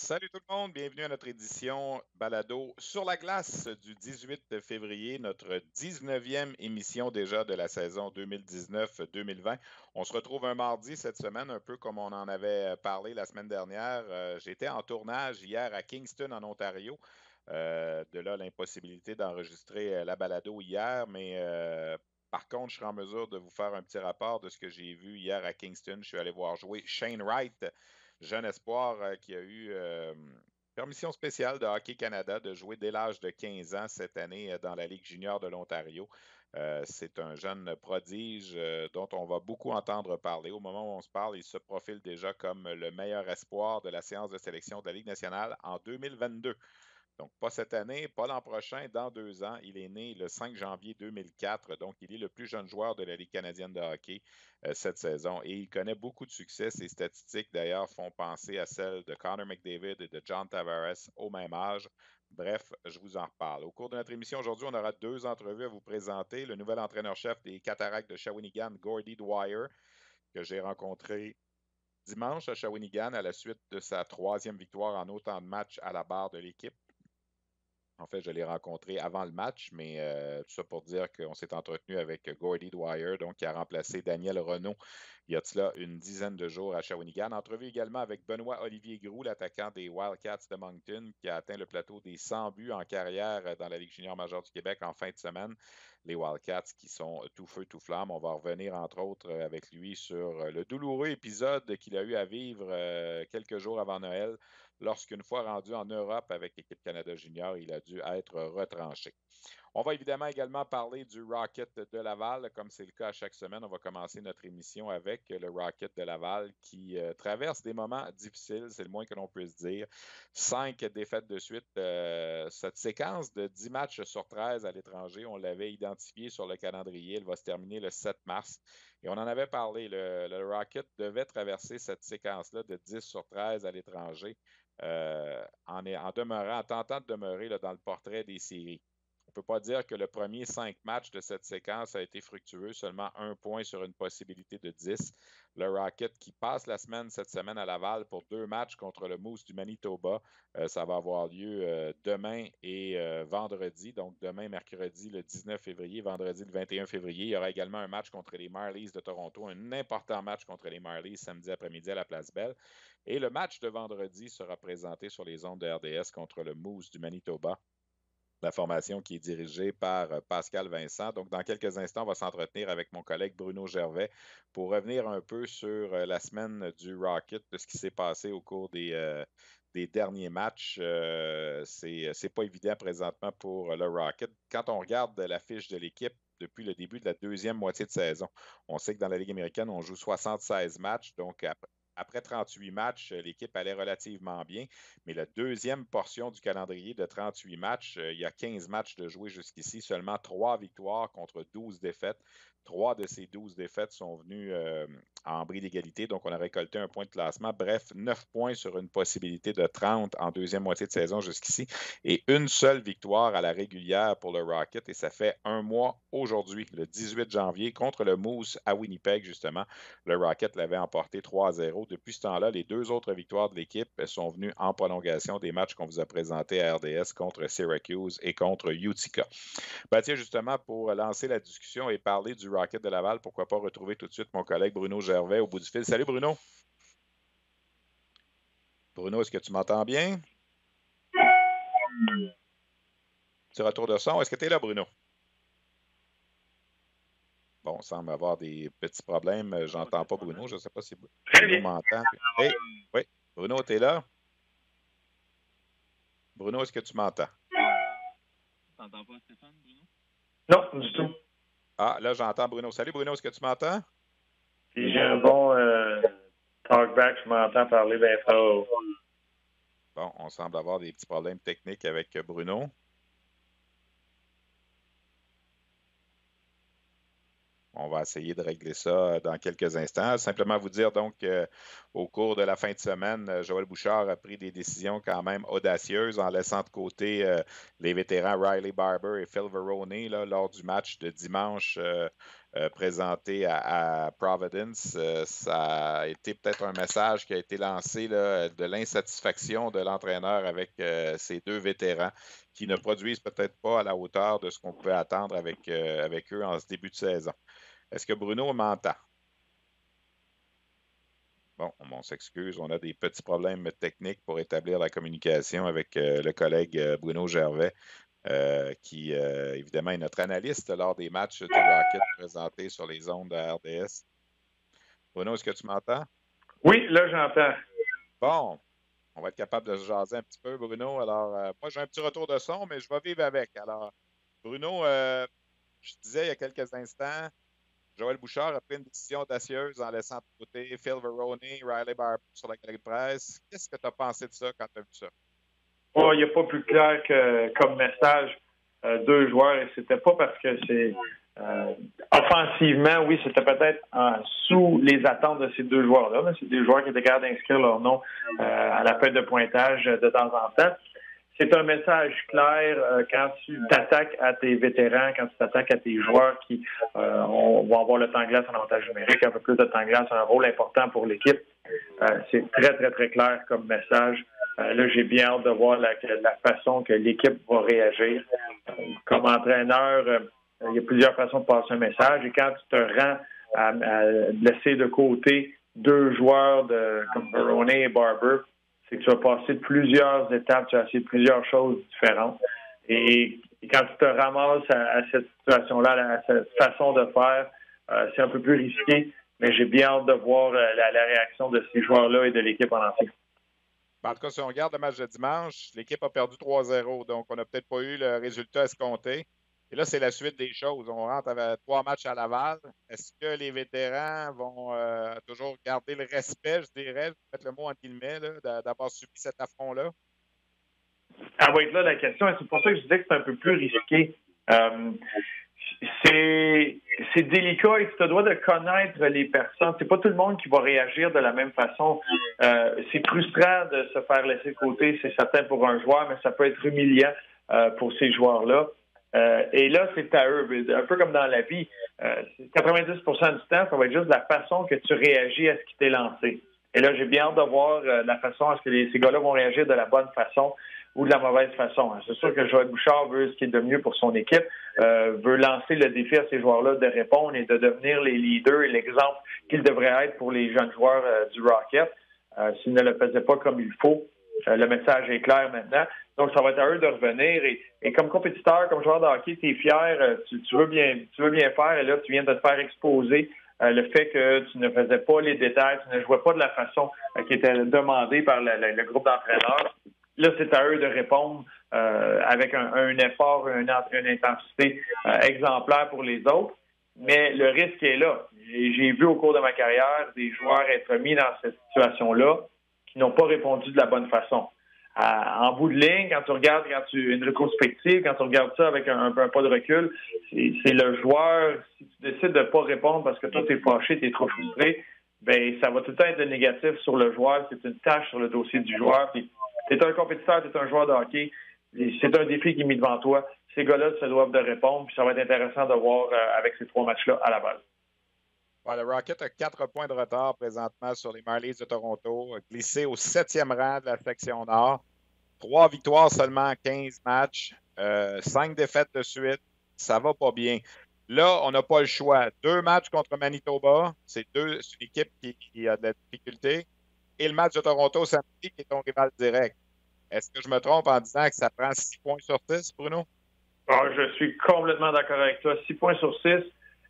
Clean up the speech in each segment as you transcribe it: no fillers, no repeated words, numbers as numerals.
Salut tout le monde, bienvenue à notre édition Balado sur la glace du 18 février, notre 19e émission déjà de la saison 2019-2020. On se retrouve un mardi cette semaine, un peu comme on en avait parlé la semaine dernière. J'étais en tournage hier à Kingston, en Ontario. De là, l'impossibilité d'enregistrer la balado hier, mais par contre, je serai en mesure de vous faire un petit rapport de ce que j'ai vu hier à Kingston. Je suis allé voir jouer Shane Wright, jeune espoir qui a eu permission spéciale de Hockey Canada de jouer dès l'âge de 15 ans cette année dans la Ligue junior de l'Ontario. C'est un jeune prodige dont on va beaucoup entendre parler. Au moment où on se parle, il se profile déjà comme le meilleur espoir de la séance de sélection de la Ligue nationale en 2022. Donc, pas cette année, pas l'an prochain, dans 2 ans. Il est né le 5 janvier 2004, donc il est le plus jeune joueur de la Ligue canadienne de hockey cette saison et il connaît beaucoup de succès. Ses statistiques, d'ailleurs, font penser à celles de Connor McDavid et de John Tavares au même âge. Bref, je vous en reparle. Au cours de notre émission aujourd'hui, on aura 2 entrevues à vous présenter. Le nouvel entraîneur-chef des Cataractes de Shawinigan, Gordie Dwyer, que j'ai rencontré dimanche à Shawinigan à la suite de sa 3e victoire en autant de matchs à la barre de l'équipe. En fait, je l'ai rencontré avant le match, mais tout ça pour dire qu'on s'est entretenu avec Gordie Dwyer, donc qui a remplacé Daniel Renaud il y a de cela une dizaine de jours à Shawinigan. Entrevue également avec Benoît Olivier Groulx, l'attaquant des Wildcats de Moncton, qui a atteint le plateau des 100 buts en carrière dans la Ligue junior majeure du Québec en fin de semaine. Les Wildcats qui sont tout feu, tout flamme. On va revenir entre autres avec lui sur le douloureux épisode qu'il a eu à vivre quelques jours avant Noël lorsqu'une fois rendu en Europe avec l'équipe Canada Junior, il a dû être retranché. On va évidemment également parler du Rocket de Laval, comme c'est le cas à chaque semaine. On va commencer notre émission avec le Rocket de Laval qui traverse des moments difficiles, c'est le moins que l'on puisse dire. 5 défaites de suite. Cette séquence de 10 matchs sur 13 à l'étranger, on l'avait identifié sur le calendrier. Elle va se terminer le 7 mars. Et on en avait parlé. Le Rocket devait traverser cette séquence-là de 10 sur 13 à l'étranger en tentant de demeurer là, dans le portrait des séries. On ne peut pas dire que le premier 5 matchs de cette séquence a été fructueux, seulement 1 point sur une possibilité de 10. Le Rocket qui passe la semaine cette semaine à Laval pour 2 matchs contre le Moose du Manitoba. Ça va avoir lieu demain et vendredi. Donc demain, mercredi, le 19 février, vendredi, le 21 février. Il y aura également un match contre les Marlies de Toronto, un important match contre les Marlies samedi après-midi à la Place Belle. Et le match de vendredi sera présenté sur les ondes de RDS contre le Moose du Manitoba, la formation qui est dirigée par Pascal Vincent. Donc, dans quelques instants, on va s'entretenir avec mon collègue Bruno Gervais pour revenir un peu sur la semaine du Rocket, de ce qui s'est passé au cours des derniers matchs. C'est pas évident présentement pour le Rocket. Quand on regarde la fiche de l'équipe, depuis le début de la deuxième moitié de saison. On sait que dans la Ligue américaine, on joue 76 matchs. Donc, après 38 matchs, l'équipe allait relativement bien. Mais la deuxième portion du calendrier de 38 matchs, il y a 15 matchs de jouer jusqu'ici, seulement 3 victoires contre 12 défaites. 3 de ces 12 défaites sont venues en bris d'égalité, donc on a récolté un point de classement. Bref, 9 points sur une possibilité de 30 en deuxième moitié de saison jusqu'ici et une seule victoire à la régulière pour le Rocket. Et ça fait un mois aujourd'hui, le 18 janvier, contre le Moose à Winnipeg, justement. Le Rocket l'avait emporté 3-0. Depuis ce temps-là, les 2 autres victoires de l'équipe sont venues en prolongation des matchs qu'on vous a présentés à RDS contre Syracuse et contre Utica. Ben, tiens, justement, pour lancer la discussion et parler du Rocket de Laval, pourquoi pas retrouver tout de suite mon collègue Bruno Gervais au bout du fil. Salut Bruno. Bruno, est-ce que tu m'entends bien? Petit retour de son. Est-ce que tu es là, Bruno? Bon, on semble avoir des petits problèmes. J'entends pas Bruno. Je ne sais pas si Bruno m'entend. Hey, oui, Bruno, tu es là? Bruno, est-ce que tu m'entends? T'entends pas Stéphane, Bruno? Non, du tout. Ah, là, j'entends Bruno. Salut Bruno, est-ce que tu m'entends? Si j'ai un bon talkback, je m'entends parler bien fort. Bon, on semble avoir des petits problèmes techniques avec Bruno. On va essayer de régler ça dans quelques instants. Simplement vous dire donc qu'au cours de la fin de semaine, Joël Bouchard a pris des décisions quand même audacieuses en laissant de côté les vétérans Riley Barber et Phil Verone là, lors du match de dimanche présenté à Providence. Ça a été peut-être un message qui a été lancé là, de l'insatisfaction de l'entraîneur avec ces deux vétérans qui ne produisent peut-être pas à la hauteur de ce qu'on pouvait attendre avec eux en ce début de saison. Est-ce que Bruno m'entend? Bon, on s'excuse, on a des petits problèmes techniques pour établir la communication avec le collègue Bruno Gervais, qui, évidemment, est notre analyste lors des matchs du Rocket présentés sur les ondes de RDS. Bruno, est-ce que tu m'entends? Oui, là, j'entends. Bon, on va être capable de se jaser un petit peu, Bruno. Alors, moi, j'ai un petit retour de son, mais je vais vivre avec. Alors, Bruno, je disais il y a quelques instants, Joël Bouchard a pris une décision audacieuse en laissant de côté Phil Veroni, Riley Barber sur la galerie de presse. Qu'est-ce que tu as pensé de ça quand tu as vu ça? Oh, il n'y a pas plus clair que comme message deux joueurs, et c'était pas parce que c'est offensivement, oui, c'était peut-être sous les attentes de ces deux joueurs-là, mais c'est des joueurs qui étaient capables d'inscrire leur nom à la feuille de pointage de temps en temps. C'est un message clair quand tu t'attaques à tes vétérans, quand tu t'attaques à tes joueurs qui vont avoir le temps de glace en avantage numérique, un peu plus de temps de glace, un rôle important pour l'équipe. C'est très, très, très clair comme message. Là, j'ai bien hâte de voir la façon que l'équipe va réagir. Comme entraîneur, il y a plusieurs façons de passer un message. Et quand tu te rends à laisser de côté deux joueurs comme Verone et Barber, c'est que tu vas passer plusieurs étapes, tu vas essayer plusieurs choses différentes. Et quand tu te ramasses à cette situation-là, à cette façon de faire, c'est un peu plus risqué. Mais j'ai bien hâte de voir la réaction de ces joueurs-là et de l'équipe en entier. En tout cas, si on regarde le match de dimanche, l'équipe a perdu 3-0, donc on n'a peut-être pas eu le résultat escompté. Et là, c'est la suite des choses. On rentre avec 3 matchs à Laval. Est-ce que les vétérans vont toujours garder le respect, je dirais, je vais mettre le mot en guillemets, d'avoir subi cet affront-là? Ah oui, là, la question, et c'est pour ça que je disais que c'est un peu plus risqué. C'est délicat et tu te dois de connaître les personnes. C'est pas tout le monde qui va réagir de la même façon. C'est frustrant de se faire laisser de côté, c'est certain pour un joueur, mais ça peut être humiliant pour ces joueurs-là. Et là, c'est à eux. Un peu comme dans la vie, 90% du temps, ça va être juste la façon que tu réagis à ce qui t'est lancé. Et là, j'ai bien hâte de voir la façon à ce que ces gars-là vont réagir de la bonne façon ou de la mauvaise façon. C'est sûr que Joël Bouchard veut ce qui est de mieux pour son équipe, veut lancer le défi à ces joueurs-là de répondre et de devenir les leaders et l'exemple qu'ils devraient être pour les jeunes joueurs du Rocket. S'ils ne le faisaient pas comme il faut, le message est clair maintenant. Donc, ça va être à eux de revenir. Et comme compétiteur, comme joueur de hockey, tu es fier, tu veux bien faire, et là, tu viens de te faire exposer le fait que tu ne faisais pas les détails, tu ne jouais pas de la façon qui était demandée par le groupe d'entraîneurs. Là, c'est à eux de répondre avec un effort, une intensité exemplaire pour les autres. Mais le risque est là. J'ai vu au cours de ma carrière des joueurs être mis dans cette situation-là qui n'ont pas répondu de la bonne façon. En bout de ligne, quand tu regardes une rétrospective, quand tu regardes ça avec un pas de recul, c'est le joueur, si tu décides de ne pas répondre parce que toi, tu es fâché, tu es trop frustré, ben ça va tout le temps être négatif sur le joueur. C'est une tâche sur le dossier du joueur. Tu es un compétiteur, tu es un joueur de hockey. C'est un défi qui est mis devant toi. Ces gars-là se doivent de répondre. Puis ça va être intéressant de voir avec ces 3 matchs-là à Laval. Ouais, le Rocket a 4 points de retard présentement sur les Marlies de Toronto, glissé au 7e rang de la section Nord. 3 victoires seulement en 15 matchs, 5 défaites de suite. Ça va pas bien. Là, on n'a pas le choix. 2 matchs contre Manitoba, c'est une équipe qui a de la difficulté. Et le match de Toronto samedi, qui est ton rival direct. Est-ce que je me trompe en disant que ça prend 6 points sur 6, Bruno? Je suis complètement d'accord avec toi. 6 points sur 6.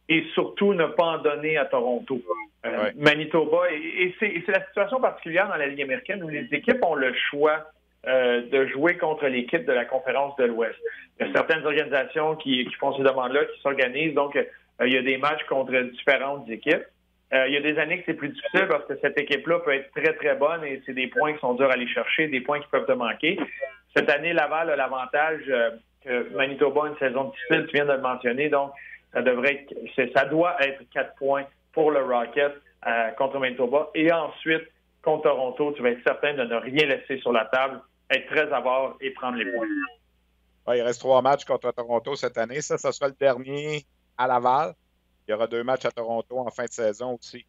Et surtout, ne pas en donner à Toronto. Ouais. Manitoba, et c'est la situation particulière dans la Ligue américaine où les équipes ont le choix de jouer contre l'équipe de la conférence de l'Ouest. Il y a certaines organisations qui font ces demandes-là, qui s'organisent. Donc, il y a des matchs contre différentes équipes. Il y a des années que c'est plus difficile parce que cette équipe-là peut être très, très bonne et c'est des points qui sont durs à aller chercher, des points qui peuvent te manquer. Cette année, Laval a l'avantage que Manitoba a une saison difficile, tu viens de le mentionner. Donc, ça doit être 4 points pour le Rocket contre Manitoba. Et ensuite, contre Toronto, tu vas être certain de ne rien laisser sur la table, être très avare et prendre les points. Ouais, il reste 3 matchs contre Toronto cette année. Ça sera le dernier à Laval. Il y aura 2 matchs à Toronto en fin de saison aussi.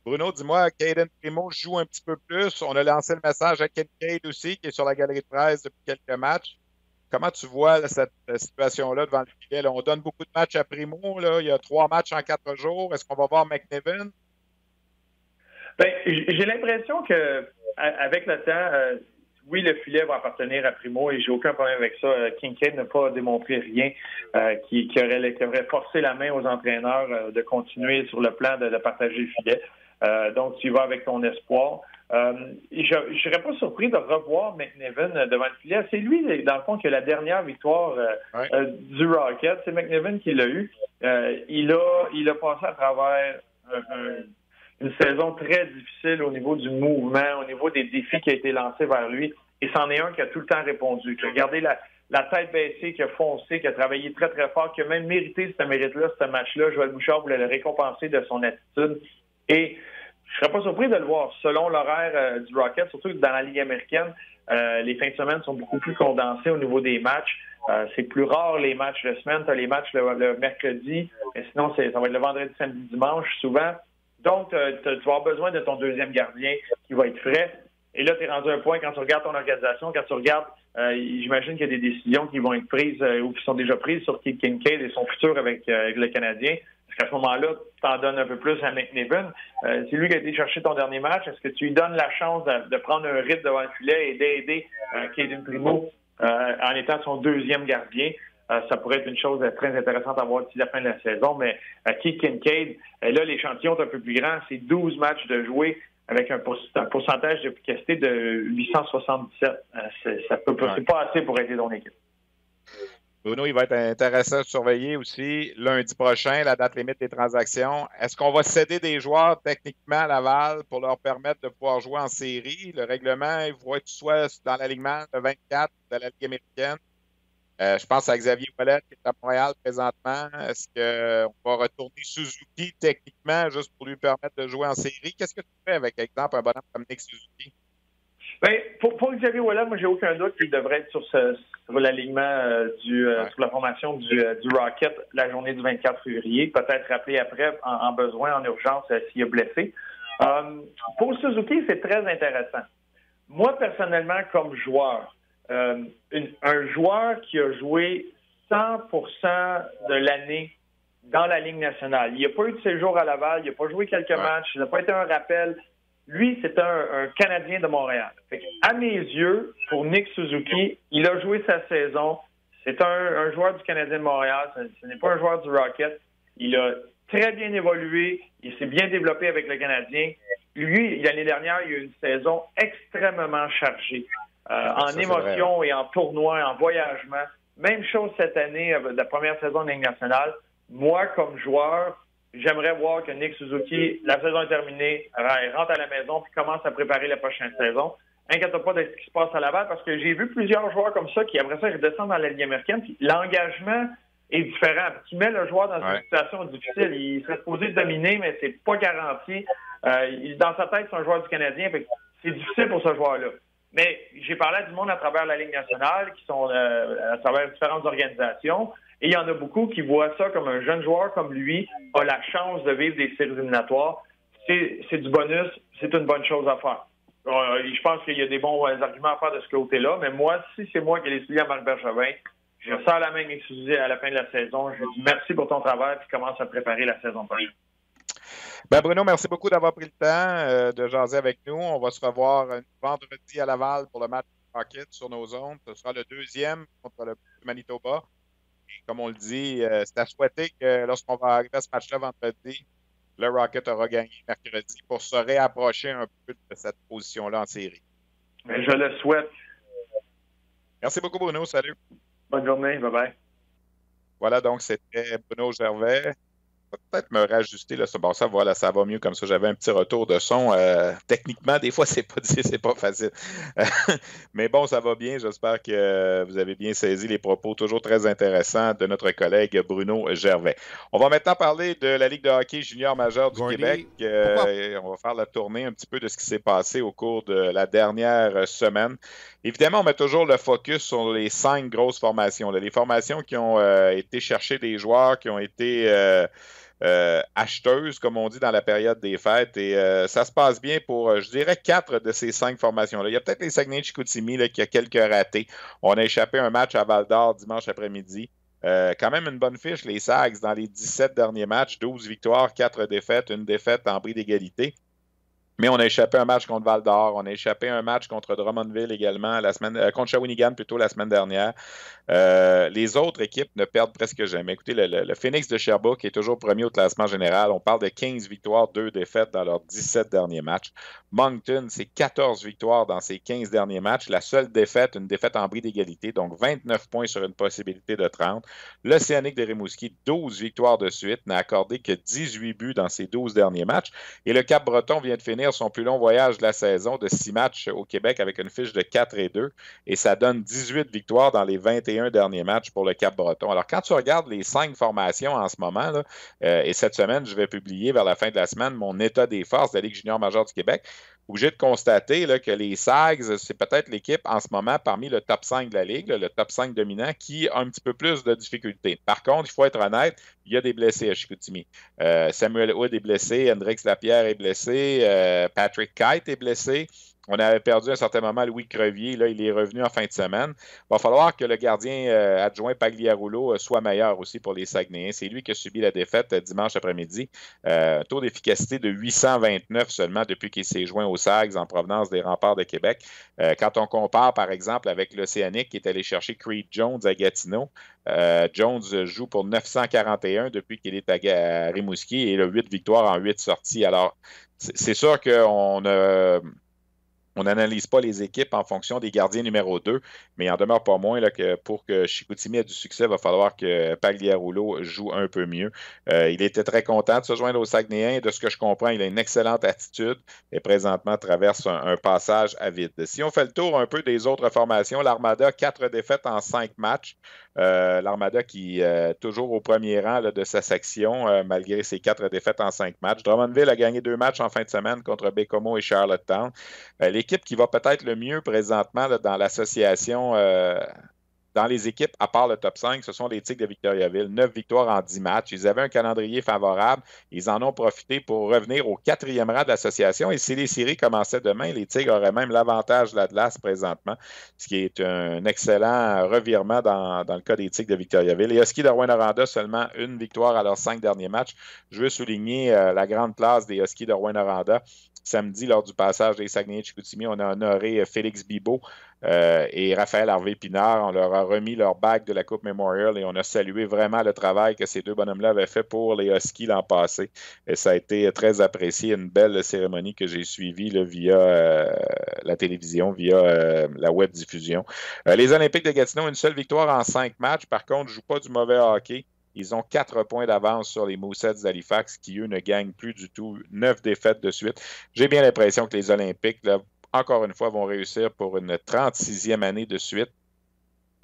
Bruno, dis-moi, Caden Primo joue un petit peu plus. On a lancé le message à Kincaid aussi, qui est sur la galerie de presse depuis quelques matchs. Comment tu vois là, cette situation-là devant le filet? Là, on donne beaucoup de matchs à Primo. Là. Il y a 3 matchs en 4 jours. Est-ce qu'on va voir McNiven? Ben, j'ai l'impression que avec le temps, oui, le filet va appartenir à Primo et j'ai aucun problème avec ça. Kincaid n'a pas démontré rien qui aurait forcé la main aux entraîneurs de continuer sur le plan de partager le filet. Donc, tu y vas avec ton espoir. Je ne serais pas surpris de revoir McNiven devant le filet. C'est lui, dans le fond, qui a la dernière victoire du Rocket. C'est McNiven qui l'a eu. Il a passé à travers une saison très difficile au niveau du mouvement, au niveau des défis qui ont été lancés vers lui. Et c'en est un qui a tout le temps répondu, qui a gardé la tête baissée, qui a foncé, qui a travaillé très, très fort, qui a même mérité ce mérite-là, ce match-là. Joël Bouchard voulait le récompenser de son attitude. Et je ne serais pas surpris de le voir. Selon l'horaire du Rocket, surtout dans la Ligue américaine, les fins de semaine sont beaucoup plus condensées au niveau des matchs. C'est plus rare les matchs de semaine. Tu as les matchs le mercredi, mais sinon, ça va être le vendredi, samedi, dimanche, souvent. Donc, tu vas avoir besoin de ton deuxième gardien qui va être frais. Et là, tu es rendu à un point, quand tu regardes ton organisation, quand tu regardes, j'imagine qu'il y a des décisions qui vont être prises ou qui sont déjà prises sur Keith Kincaid et son futur avec le Canadien. Parce qu'à ce moment-là, tu t'en donnes un peu plus à McNiven. C'est lui qui a été chercher ton dernier match. Est-ce que tu lui donnes la chance de prendre un rythme devant le filet et d'aider Caden Primo en étant son deuxième gardien? Ça pourrait être une chose très intéressante à voir d'ici la fin de la saison. Mais Keith Kincaid, là, l'échantillon est un peu plus grand. C'est 12 matchs de jouer avec un pourcentage d'efficacité de 877. C'est pas assez pour aider ton équipe. Bruno, il va être intéressant de surveiller aussi lundi prochain, la date limite des transactions. Est-ce qu'on va céder des joueurs techniquement à Laval pour leur permettre de pouvoir jouer en série? Le règlement, il va être soit dans l'alignement de 24 de la Ligue américaine. Je pense à Xavier Ouellet qui est à Montréal présentement. Est-ce qu'on va retourner Suzuki techniquement juste pour lui permettre de jouer en série? Qu'est-ce que tu fais avec, exemple, un bonhomme comme Nick Suzuki? Bien, pour Xavier Ouellet, moi, j'ai aucun doute qu'il devrait être sur l'alignement sur la formation du Rocket la journée du 24 février. Peut-être rappelé après en besoin, en urgence, s'il est blessé. Pour Suzuki, c'est très intéressant. Moi, personnellement, comme joueur, un joueur qui a joué 100% de l'année dans la Ligue nationale. Il n'a pas eu de séjour à Laval, il n'a pas joué quelques matchs, il n'a pas été un rappel. Lui, c'est un Canadien de Montréal. Fait à mes yeux, pour Nick Suzuki, il a joué sa saison. C'est un joueur du Canadien de Montréal. Ce n'est pas un joueur du Rocket. Il a très bien évolué. Il s'est bien développé avec le Canadien. Lui, l'année dernière, il a eu une saison extrêmement chargée. En émotion et en tournoi, en voyagement. Même chose cette année, la première saison de Ligue nationale. Moi, comme joueur, j'aimerais voir que Nick Suzuki, la saison est terminée, il rentre à la maison puis commence à préparer la prochaine saison. Inquiète pas de ce qui se passe à Laval parce que j'ai vu plusieurs joueurs comme ça qui, après ça, redescendent dans la Ligue américaine. Puis l'engagement est différent. Tu mets le joueur dans une situation difficile. Il serait supposé dominer, mais c'est pas garanti. Dans sa tête, c'est un joueur du Canadien. Fait que c'est difficile pour ce joueur-là. Mais j'ai parlé à du monde à travers la Ligue nationale, qui sont à travers différentes organisations. Et il y en a beaucoup qui voient ça comme un jeune joueur comme lui a la chance de vivre des séries éliminatoires. C'est du bonus, c'est une bonne chose à faire. Je pense qu'il y a des bons arguments à faire de ce côté-là, mais moi, si c'est moi qui ai décidé à Marc Bergevin, je sors la main avec Suzy à la fin de la saison. Je dis merci pour ton travail puis commence à préparer la saison prochaine. Ben Bruno, merci beaucoup d'avoir pris le temps de jaser avec nous. On va se revoir vendredi à Laval pour le match Rocket sur nos ondes. Ce sera le deuxième contre le Manitoba. Et comme on le dit, c'est à souhaiter que lorsqu'on va arriver à ce match-là vendredi, le Rocket aura gagné mercredi pour se réapprocher un peu de cette position-là en série. Mais je le souhaite. Merci beaucoup, Bruno. Salut. Bonne journée. Bye-bye. Voilà, donc c'était Bruno Gervais. Peut-être me rajuster là, bon, ça voilà, ça va mieux comme ça. J'avais un petit retour de son. Techniquement, des fois, c'est pas facile. Mais bon, ça va bien. J'espère que vous avez bien saisi les propos toujours très intéressants de notre collègue Bruno Gervais. On va maintenant parler de la Ligue de hockey junior majeur du Québec. On va faire la tournée un petit peu de ce qui s'est passé au cours de la dernière semaine. Évidemment, on met toujours le focus sur les 5 grosses formations. Là. Les formations qui ont été chercher des joueurs, qui ont été acheteuse, comme on dit dans la période des fêtes. Et ça se passe bien pour, je dirais, 4 de ces 5 formations-là. Il y a peut-être les Saguenay-Chicoutimi qui a quelques ratés. On a échappé un match à Val-d'Or dimanche après-midi. Quand même une bonne fiche, les Sags, dans les 17 derniers matchs, 12 victoires, 4 défaites, une défaite en bris d'égalité. Mais on a échappé un match contre Val-d'Or, on a échappé un match contre Drummondville également, contre Shawinigan plutôt la semaine dernière. Les autres équipes ne perdent presque jamais. Écoutez, le Phoenix de Sherbrooke est toujours premier au classement général. On parle de 15 victoires, 2 défaites dans leurs 17 derniers matchs. Moncton, c'est 14 victoires dans ses 15 derniers matchs. La seule défaite, une défaite en bris d'égalité, donc 29 points sur une possibilité de 30. L'Océanique de Rimouski, 12 victoires de suite, n'a accordé que 18 buts dans ses 12 derniers matchs. Et le Cap-Breton vient de finir son plus long voyage de la saison de 6 matchs au Québec avec une fiche de 4-2. Et ça donne 18 victoires dans les 21 derniers matchs pour le Cap-Breton. Alors, quand tu regardes les 5 formations en ce moment, là, et cette semaine, je vais publier vers la fin de la semaine mon état des forces de la Ligue junior majeure du Québec, obligé de constater là, que les Sags, c'est peut-être l'équipe en ce moment parmi le top 5 de la Ligue, le top 5 dominant, qui a un petit peu plus de difficultés. Par contre, il faut être honnête, il y a des blessés à Chicoutimi. Samuel Hood est blessé, Hendrix Lapierre est blessé, Patrick Kite est blessé. On avait perdu à un certain moment Louis Crevier. Là, il est revenu en fin de semaine. Il va falloir que le gardien adjoint Pagliarulo soit meilleur aussi pour les Saguenayens. C'est lui qui a subi la défaite dimanche après-midi. Taux d'efficacité de 829 seulement depuis qu'il s'est joint aux Sags en provenance des Remparts de Québec. Quand on compare, par exemple, avec l'Océanique qui est allé chercher Creed Jones à Gatineau, Jones joue pour 941 depuis qu'il est à Rimouski et il a 8 victoires en 8 sorties. Alors, c'est sûr qu'on a... On n'analyse pas les équipes en fonction des gardiens numéro 2, mais il en demeure pas moins là, que pour que Chicoutimi ait du succès, il va falloir que Pagliarulo joue un peu mieux. Il était très content de se joindre aux Saguenayens. De ce que je comprends, il a une excellente attitude et présentement traverse un passage à vide. Si on fait le tour un peu des autres formations, l'Armada, 4 défaites en 5 matchs. L'Armada qui est toujours au premier rang là, de sa section, malgré ses 4 défaites en 5 matchs. Drummondville a gagné 2 matchs en fin de semaine contre Baie-Comeau et Charlottetown. L'équipe qui va peut-être le mieux présentement là, dans l'association, dans les équipes, à part le top 5, ce sont les Tigres de Victoriaville. 9 victoires en 10 matchs. Ils avaient un calendrier favorable. Ils en ont profité pour revenir au 4e rang de l'association. Et si les séries commençaient demain, les Tigres auraient même l'avantage de l'Atlas présentement, ce qui est un excellent revirement dans le cas des Tigres de Victoriaville. Les Huskies de Rouyn-Noranda, seulement une victoire à leurs 5 derniers matchs. Je veux souligner la grande place des Huskies de Rouyn-Noranda. Samedi, lors du passage des Saguenay-Chicoutimi, on a honoré Félix Bibeau et Raphaël Harvey-Pinard. On leur a remis leur bague de la Coupe Memorial et on a salué vraiment le travail que ces deux bonhommes-là avaient fait pour les Huskies l'an passé. Et ça a été très apprécié, une belle cérémonie que j'ai suivie là, via la télévision, via la web diffusion. Les Olympiques de Gatineau, une seule victoire en 5 matchs. Par contre, ne jouent pas du mauvais hockey. Ils ont 4 points d'avance sur les Mooseheads d'Halifax qui, eux, ne gagnent plus du tout. 9 défaites de suite. J'ai bien l'impression que les Olympiques, là, encore une fois, vont réussir pour une 36e année de suite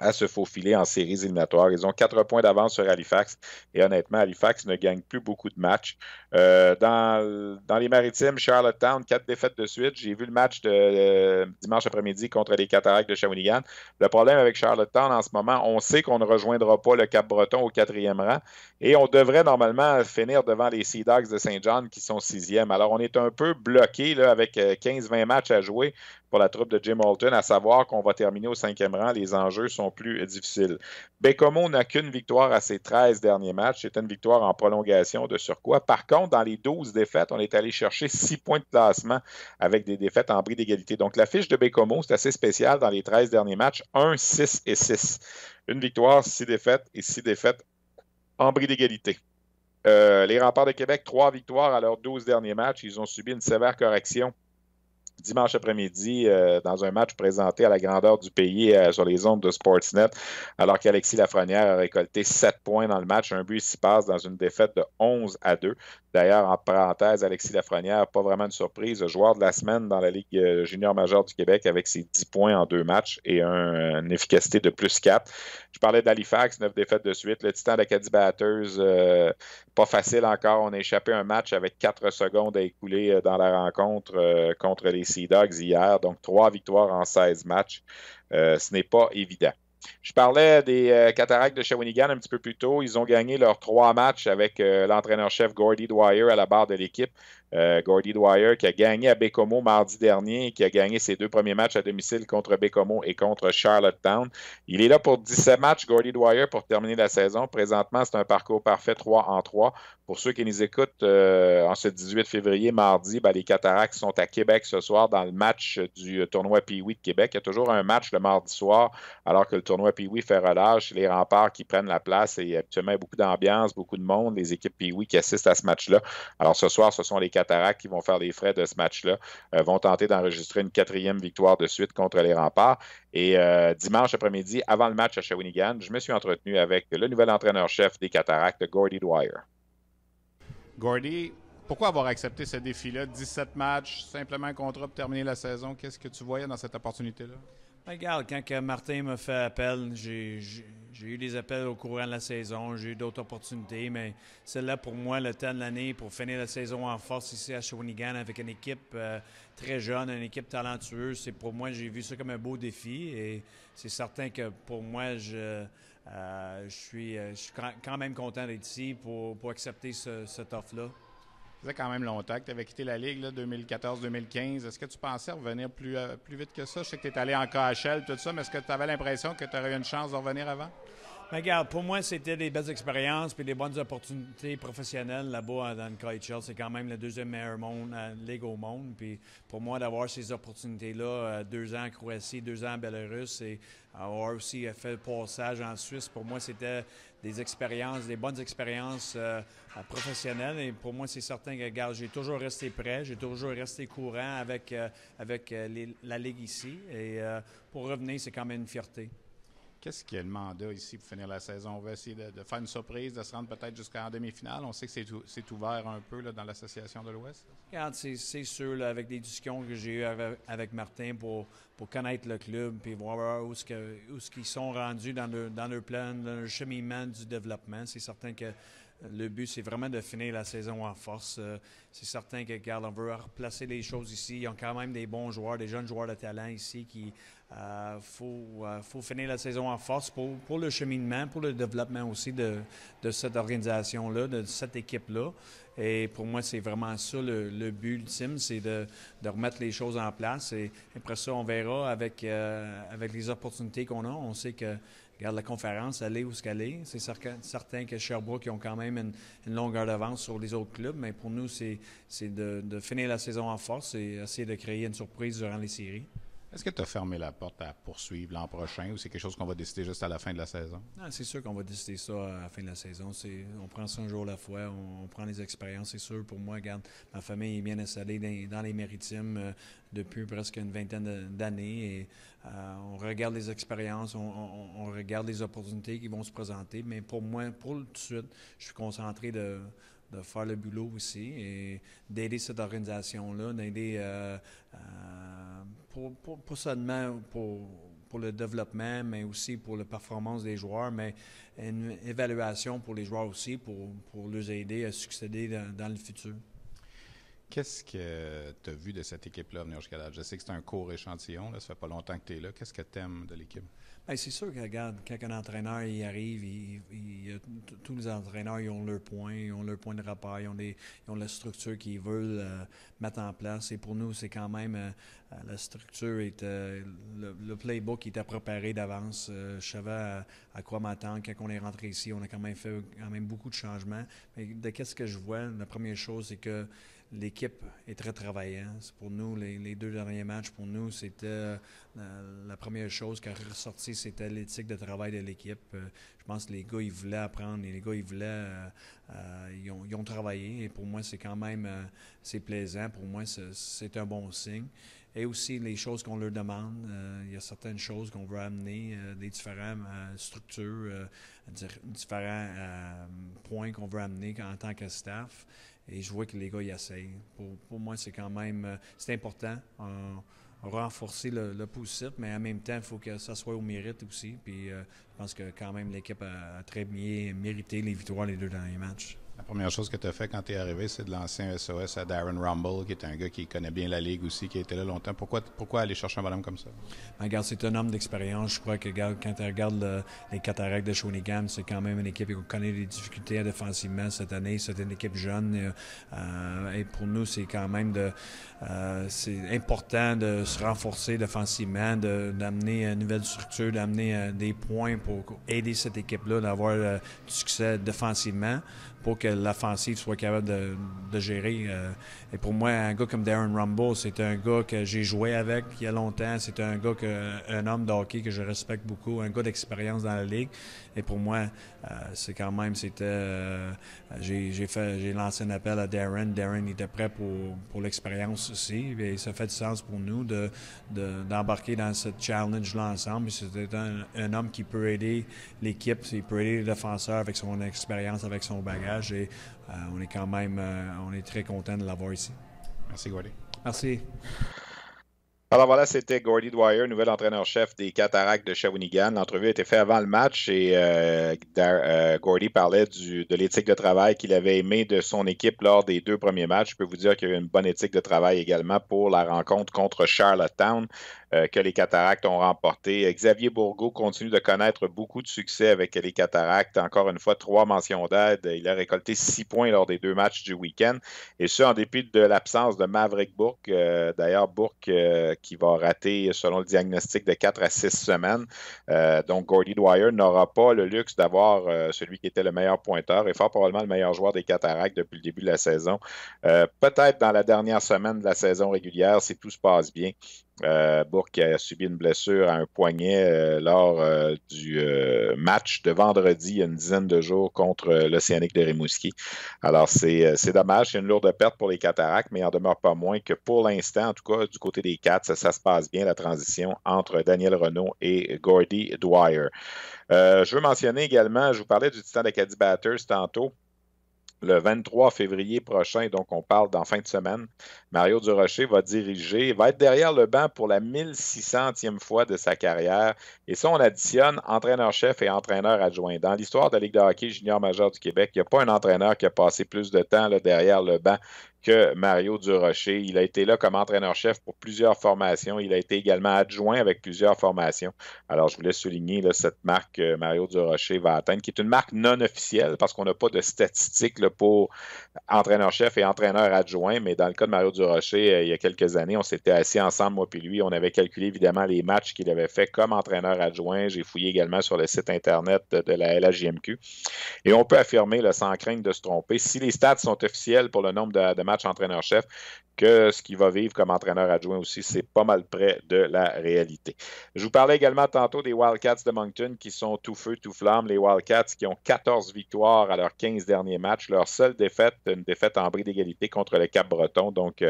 à se faufiler en séries éliminatoires. Ils ont 4 points d'avance sur Halifax et honnêtement, Halifax ne gagne plus beaucoup de matchs. Dans les Maritimes, Charlottetown, 4 défaites de suite. J'ai vu le match de dimanche après-midi contre les Cataractes de Shawinigan. Le problème avec Charlottetown en ce moment, on sait qu'on ne rejoindra pas le Cap-Breton au 4e rang et on devrait normalement finir devant les Sea Dogs de Saint-John qui sont 6e. Alors, on est un peu bloqué là, avec 15-20 matchs à jouer pour la troupe de Jim Holton, à savoir qu'on va terminer au 5e rang. Les enjeux sont plus difficiles. Baie-Comeau n'a qu'une victoire à ses 13 derniers matchs. C'est une victoire en prolongation de surcroît. Par contre, dans les 12 défaites, on est allé chercher 6 points de classement avec des défaites en bris d'égalité. Donc, la fiche de Baie-Comeau, c'est assez spécial dans les 13 derniers matchs. 1, 6 et 6. Une victoire, 6 défaites et 6 défaites en bris d'égalité. Les Remparts de Québec, 3 victoires à leurs 12 derniers matchs. Ils ont subi une sévère correction dimanche après-midi dans un match présenté à la grandeur du pays sur les ondes de Sportsnet, alors qu'Alexis Lafrenière a récolté 7 points dans le match, un but 6 passes dans une défaite de 11-2. D'ailleurs, en parenthèse, Alexis Lafrenière, pas vraiment une surprise, joueur de la semaine dans la Ligue junior majeure du Québec avec ses 10 points en 2 matchs et une efficacité de plus 4. Je parlais d'Halifax, 9 défaites de suite. Le Titan d'Acadie Batters, pas facile encore. On a échappé un match avec 4 secondes à écouler dans la rencontre contre les Sea Dogs hier. Donc, 3 victoires en 16 matchs. Ce n'est pas évident. Je parlais des Cataractes de Shawinigan un petit peu plus tôt. Ils ont gagné leurs 3 matchs avec l'entraîneur-chef Gordy Dwyer à la barre de l'équipe. Gordy Dwyer qui a gagné à Baie-Comeau mardi dernier et qui a gagné ses 2 premiers matchs à domicile contre Baie-Comeau et contre Charlottetown. Il est là pour 17 matchs, Gordy Dwyer, pour terminer la saison. Présentement, c'est un parcours parfait 3-3. Pour ceux qui nous écoutent en ce 18 février, mardi, les Cataractes sont à Québec ce soir dans le match du tournoi Pee-Wee de Québec. Il y a toujours un match le mardi soir alors que le tournoi Pee-Wee fait relâche. Les Remparts qui prennent la place et habituellement, il y a beaucoup d'ambiance, beaucoup de monde, les équipes Pee-Wee qui assistent à ce match-là. Alors ce soir, ce sont les Cataractes qui vont faire les frais de ce match-là, vont tenter d'enregistrer une 4e victoire de suite contre les Remparts. Et dimanche après-midi, avant le match à Shawinigan, je me suis entretenu avec le nouvel entraîneur-chef des Cataractes, Gordy Dwyer. Gordy, pourquoi avoir accepté ce défi-là? 17 matchs, simplement un contrat pour terminer la saison. Qu'est-ce que tu voyais dans cette opportunité-là? Regarde, quand Martin m'a fait appel, j'ai eu des appels au courant de la saison, j'ai eu d'autres opportunités, mais celle-là, pour moi, le temps de l'année pour finir la saison en force ici à Shawinigan avec une équipe très jeune, une équipe talentueuse, c'est pour moi, j'ai vu ça comme un beau défi et c'est certain que pour moi, je suis quand même content d'être ici pour accepter cette offre-là. Ça faisait quand même longtemps que tu avais quitté la Ligue, 2014-2015. Est-ce que tu pensais revenir plus vite que ça? Je sais que tu es allé en KHL, tout ça, mais est-ce que tu avais l'impression que tu aurais eu une chance de revenir avant? Regarde, pour moi, c'était des belles expériences et des bonnes opportunités professionnelles là-bas dans le KHL. C'est quand même la 2e meilleure ligue au monde. Puis pour moi, d'avoir ces opportunités-là, 2 ans en Croatie, 2 ans en Belarus et avoir aussi fait le passage en Suisse, pour moi, c'était des expériences, des bonnes expériences professionnelles. Et pour moi, c'est certain que, regarde, j'ai toujours resté prêt, j'ai toujours resté courant avec la Ligue ici. Et pour revenir, c'est quand même une fierté. Qu'est-ce qu'il y a le mandat ici pour finir la saison? On va essayer de faire une surprise, de se rendre peut-être jusqu'en demi-finale. On sait que c'est ouvert un peu dans l'Association de l'Ouest. Regarde, c'est sûr, là, avec les discussions que j'ai eues avec Martin pour connaître le club et voir où ils sont rendus dans leur plan, dans leur cheminement du développement. C'est certain que le but, c'est vraiment de finir la saison en force. C'est certain que, regarde, on veut replacer les choses ici. Ils ont quand même des bons joueurs, des jeunes joueurs de talent ici qui faut finir la saison en force pour le cheminement, pour le développement aussi de cette organisation-là, de cette équipe-là. Et pour moi, c'est vraiment ça le but ultime, c'est de remettre les choses en place. Et après ça, on verra avec les opportunités qu'on a. On sait que, regarde, la conférence, elle est où ce qu'elle est. C'est certain que Sherbrooke, ils ont quand même une longueur d'avance sur les autres clubs. Mais pour nous, c'est de finir la saison en force et essayer de créer une surprise durant les séries. Est-ce que tu as fermé la porte à poursuivre l'an prochain ou c'est quelque chose qu'on va décider juste à la fin de la saison? Non, c'est sûr qu'on va décider ça à la fin de la saison. On prend ça un jour à la fois, on prend les expériences, c'est sûr. Pour moi, regarde, ma famille est bien installée dans les Maritimes depuis presque une vingtaine d'années. Et on regarde les expériences, on regarde les opportunités qui vont se présenter. Mais pour moi, pour tout de suite, je suis concentré de faire le boulot aussi et d'aider cette organisation-là, d'aider pas seulement pour le développement, mais aussi pour la performance des joueurs, mais une évaluation pour les joueurs aussi, pour les aider à succéder dans le futur. Qu'est-ce que tu as vu de cette équipe-là venir jusqu'à là? Je sais que c'est un court échantillon, là, ça fait pas longtemps que tu es là. Qu'est-ce que tu aimes de l'équipe? Bien, c'est sûr que, regarde, quand un entraîneur il arrive, tous les entraîneurs ils ont leur point, ils ont leur point de repère, ils ont la structure qu'ils veulent mettre en place. Et pour nous, c'est quand même la structure, le playbook était préparé d'avance. Je savais à quoi m'attendre. Quand on est rentré ici, on a quand même fait beaucoup de changements. Mais de qu'est-ce que je vois, la première chose, c'est que l'équipe est très travaillante. Pour nous, les 2 derniers matchs, pour nous, c'était la première chose qui a ressorti, c'était l'éthique de travail de l'équipe. Je pense que les gars, ils voulaient apprendre, les gars, ils ont travaillé. Et pour moi, c'est quand même c'est plaisant. Pour moi, c'est un bon signe. Et aussi, les choses qu'on leur demande. Il y a certaines choses qu'on veut amener, des différentes structures, différents points qu'on veut amener en tant que staff. Et je vois que les gars y essayent. Pour moi, c'est quand même c'est important. Renforcer le positif, mais en même temps, il faut que ça soit au mérite aussi. Puis je pense que quand même l'équipe a très bien mérité les victoires les 2 derniers matchs. La première chose que tu as fait quand tu es arrivé, c'est de lancer un SOS à Darren Rumble, qui est un gars qui connaît bien la Ligue aussi, qui a été là longtemps. Pourquoi aller chercher un bonhomme comme ça? Regarde, c'est un homme d'expérience. Je crois que quand tu regardes les Cataractes de Shawinigan, c'est quand même une équipe qui connaît des difficultés défensivement cette année. C'est une équipe jeune. Et pour nous, c'est quand même c'est important de se renforcer défensivement, d'amener une nouvelle structure, d'amener des points pour aider cette équipe-là d'avoir du succès défensivement, pour que l'offensive soit capable de gérer. Et pour moi, un gars comme Darren Rumble, c'est un gars que j'ai joué avec il y a longtemps. C'est un gars, un homme de hockey que je respecte beaucoup, un gars d'expérience dans la Ligue. Et pour moi, c'est quand même, j'ai lancé un appel à Darren. Darren était prêt pour l'expérience aussi. Et ça fait du sens pour nous d'embarquer dans ce challenge-là ensemble. C'était un homme qui peut aider l'équipe, il peut aider les défenseurs avec son expérience, avec son bagage. Et on est quand même on est très content de l'avoir ici. Merci, Gordy. Merci. Alors voilà, c'était Gordy Dwyer, nouvel entraîneur-chef des Cataractes de Shawinigan. L'entrevue a été faite avant le match et Gordy parlait de l'éthique de travail qu'il avait aimé de son équipe lors des 2 premiers matchs. Je peux vous dire qu'il y a eu une bonne éthique de travail également pour la rencontre contre Charlottetown que les Cataractes ont remporté. Xavier Bourgault continue de connaître beaucoup de succès avec les Cataractes. Encore une fois, 3 mentions d'aide. Il a récolté 6 points lors des 2 matchs du week-end. Et ce, en dépit de l'absence de Maverick Bourque. D'ailleurs, Bourque qui va rater, selon le diagnostic, de 4 à 6 semaines. Donc, Gordy Dwyer n'aura pas le luxe d'avoir celui qui était le meilleur pointeur et fort probablement le meilleur joueur des Cataractes depuis le début de la saison. Peut-être dans la dernière semaine de la saison régulière, si tout se passe bien. Bourque a subi une blessure à un poignet lors du match de vendredi, il y a une dizaine de jours, contre l'Océanique de Rimouski. Alors, c'est dommage, c'est une lourde perte pour les Cataractes, mais il n'en demeure pas moins que pour l'instant, en tout cas, du côté des Cats, ça se passe bien, la transition entre Daniel Renaud et Gordy Dwyer. Je veux mentionner également, je vous parlais du Titan d'Acadie Batters tantôt. Le 23 février prochain, donc on parle dans fin de semaine, Mario Durocher va être derrière le banc pour la 1600e fois de sa carrière. Et ça, on additionne entraîneur-chef et entraîneur adjoint. Dans l'histoire de la Ligue de hockey junior majeur du Québec, il n'y a pas un entraîneur qui a passé plus de temps là, derrière le banc que Mario Durocher. Il a été là comme entraîneur-chef pour plusieurs formations. Il a été également adjoint avec plusieurs formations. Alors, je voulais souligner là, cette marque que Mario Durocher va atteindre, qui est une marque non officielle parce qu'on n'a pas de statistiques là, pour entraîneur-chef et entraîneur adjoint. Mais dans le cas de Mario Durocher, il y a quelques années, on s'était assis ensemble, moi et lui. On avait calculé évidemment les matchs qu'il avait fait comme entraîneur adjoint. J'ai fouillé également sur le site Internet de la LHJMQ. Et on peut affirmer, là, sans crainte de se tromper, si les stats sont officiels pour le nombre de matchs entraîneur-chef, que ce qu'il va vivre comme entraîneur adjoint aussi, c'est pas mal près de la réalité. Je vous parlais également tantôt des Wildcats de Moncton qui sont tout feu, tout flamme. Les Wildcats qui ont 14 victoires à leurs 15 derniers matchs. Leur seule défaite, une défaite en bris d'égalité contre le Cap-Breton. Donc,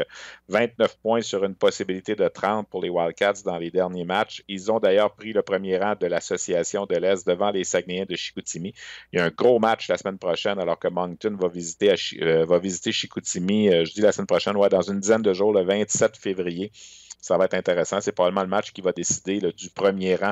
29 points sur une possibilité de 30 pour les Wildcats dans les derniers matchs. Ils ont d'ailleurs pris le premier rang de l'Association de l'Est devant les Saguenayens de Chicoutimi. Il y a un gros match la semaine prochaine alors que Moncton va visiter Chicoutimi, je dis la semaine prochaine, dans une dizaine de jours, le 27 février. Ça va être intéressant. C'est probablement le match qui va décider là, du premier rang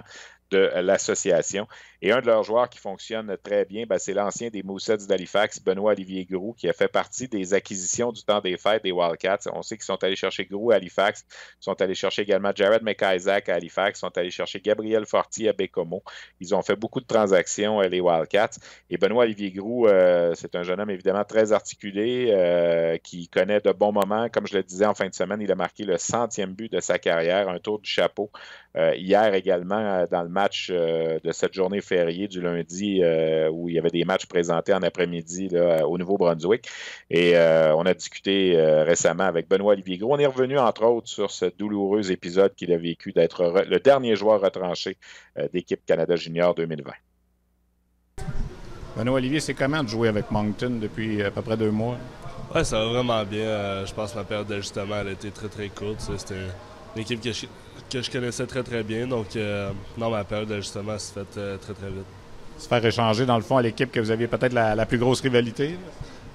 de l'association. Et un de leurs joueurs qui fonctionne très bien, c'est l'ancien des Moussets d'Halifax, Benoît-Olivier Groux, qui a fait partie des acquisitions du temps des fêtes des Wildcats. On sait qu'ils sont allés chercher Groux à Halifax, ils sont allés chercher également Jared McIsaac à Halifax, ils sont allés chercher Gabriel Forti à Bécomo. Ils ont fait beaucoup de transactions, les Wildcats. Et Benoît-Olivier Groux, c'est un jeune homme évidemment très articulé, qui connaît de bons moments. Comme je le disais en fin de semaine, il a marqué le 100e but de sa carrière, un tour du chapeau. Hier également, dans le match de cette journée férié du lundi où il y avait des matchs présentés en après-midi là, au Nouveau-Brunswick. Et on a discuté récemment avec Benoît-Olivier Groux. On est revenu, entre autres, sur ce douloureux épisode qu'il a vécu d'être le dernier joueur retranché d'équipe Canada Junior 2020. Benoît-Olivier, c'est comment de jouer avec Moncton depuis à peu près 2 mois? Oui, ça va vraiment bien. Je pense que ma période d'ajustement a été très, très courte. C'était une équipe que je connaissais très, très bien. Donc, non, ma période d'ajustement s'est faite très, très vite. Se faire échanger, dans le fond, à l'équipe que vous aviez peut-être la plus grosse rivalité?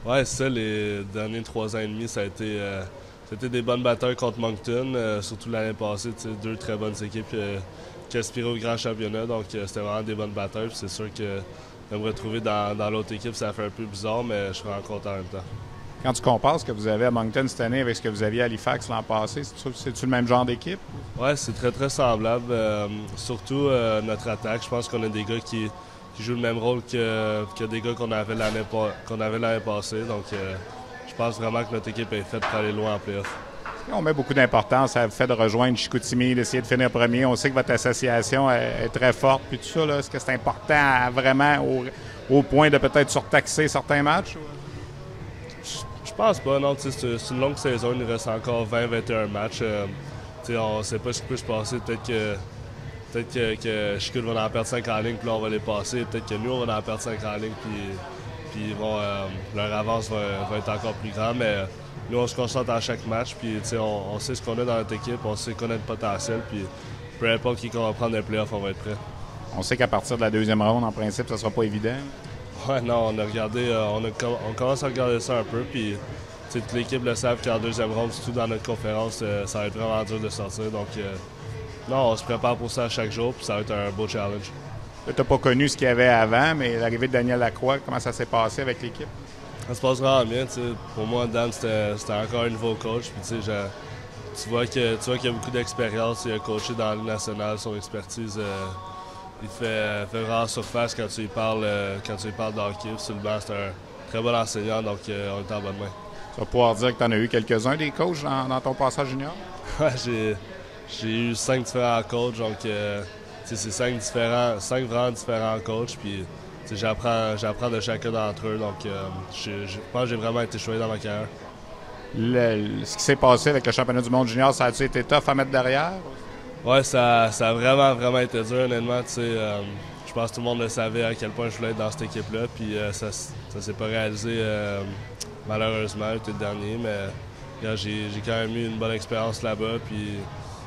Oui, c'est ça. Les derniers 3 ans et demi, ça a été c'était des bonnes batailles contre Moncton. Surtout l'année passée, 2 très bonnes équipes qui aspiraient au grand championnat. Donc, c'était vraiment des bonnes batailles. Puis c'est sûr que me retrouver dans l'autre équipe, ça fait un peu bizarre, mais je suis vraiment content en même temps. Quand tu compares ce que vous avez à Moncton cette année avec ce que vous aviez à Halifax l'an passé, c'est-tu le même genre d'équipe? Oui, c'est très, très semblable. Surtout notre attaque. Je pense qu'on a des gars qui jouent le même rôle que des gars qu'on avait l'année passée. Donc, je pense vraiment que notre équipe est faite pour aller loin en play-off. On met beaucoup d'importance à le fait de rejoindre Chicoutimi, d'essayer de finir premier. On sait que votre association est très forte. Puis tout ça, là, est-ce que c'est important vraiment au point de peut-être surtaxer certains matchs? Je pense pas, non. C'est une longue saison. Il nous reste encore 20-21 matchs. On ne sait pas ce qui peut se passer. Peut-être que Chicout va en perdre 5 en ligne, puis là, on va les passer. Peut-être que nous, on va en perdre 5 en ligne, puis leur avance va être encore plus grande. Mais nous, on se concentre à chaque match, puis on sait ce qu'on a dans notre équipe, on sait qu'on a le potentiel, puis peu importe qui qu'on va prendre les playoffs, on va être prêt. On sait qu'à partir de la deuxième ronde, en principe, ça ne sera pas évident. Ouais, non, on a regardé, on commence à regarder ça un peu, puis toute l'équipe le savent qu'en deuxième ronde, surtout dans notre conférence, ça va être vraiment dur de sortir. Donc, non, on se prépare pour ça chaque jour, puis ça va être un beau challenge. Tu n'as pas connu ce qu'il y avait avant, mais l'arrivée de Daniel Lacroix, comment ça s'est passé avec l'équipe? Ça se passe vraiment bien. Pour moi, Dan, c'était encore un nouveau coach. Puis, tu vois qu'il a beaucoup d'expérience. Il a coaché dans la Ligue nationale. Son expertise, il fait vraiment surface quand tu lui parles d'hockey. Sur le banc, c'est un très bon enseignant, donc on est en bonne main. Tu vas pouvoir dire que tu en as eu quelques-uns des coachs dans ton passage junior? Ouais, j'ai eu 5 différents coachs, donc c'est 5 vraiment différents coachs. Puis, j'apprends de chacun d'entre eux, donc je pense que j'ai vraiment été choisi dans ma carrière. Ce qui s'est passé avec le championnat du monde junior, ça a-tu été tough à mettre derrière? Oui, ça a vraiment, vraiment été dur, honnêtement. Je pense que tout le monde le savait à quel point je voulais être dans cette équipe-là, puis ça s'est pas réalisé malheureusement l'été dernier, mais j'ai quand même eu une bonne expérience là-bas, puis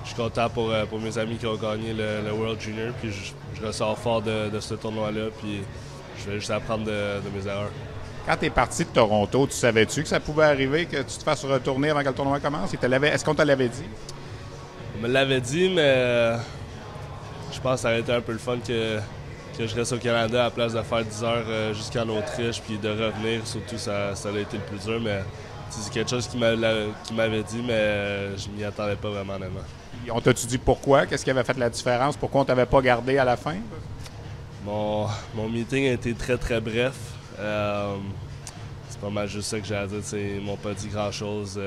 je suis content pour mes amis qui ont gagné le World Junior, puis je ressors fort de ce tournoi-là, puis je vais juste apprendre de mes erreurs. Quand tu es parti de Toronto, tu savais-tu que ça pouvait arriver, que tu te fasses retourner avant que le tournoi commence? Est-ce qu'on te l'avait dit? On me l'avait dit, mais je pense que ça aurait été un peu le fun que je reste au Canada à la place de faire 10 heures jusqu'en Autriche, puis de revenir. Surtout, ça a été le plus dur, mais c'est quelque chose qui m'avait dit, mais je m'y attendais pas vraiment, honnêtement. On t'a-tu dit pourquoi? Qu'est-ce qui avait fait la différence? Pourquoi on t'avait pas gardé à la fin? Mon meeting a été très, très bref. C'est pas mal juste ça que j'ai à dire. Ils m'ont pas dit grand-chose.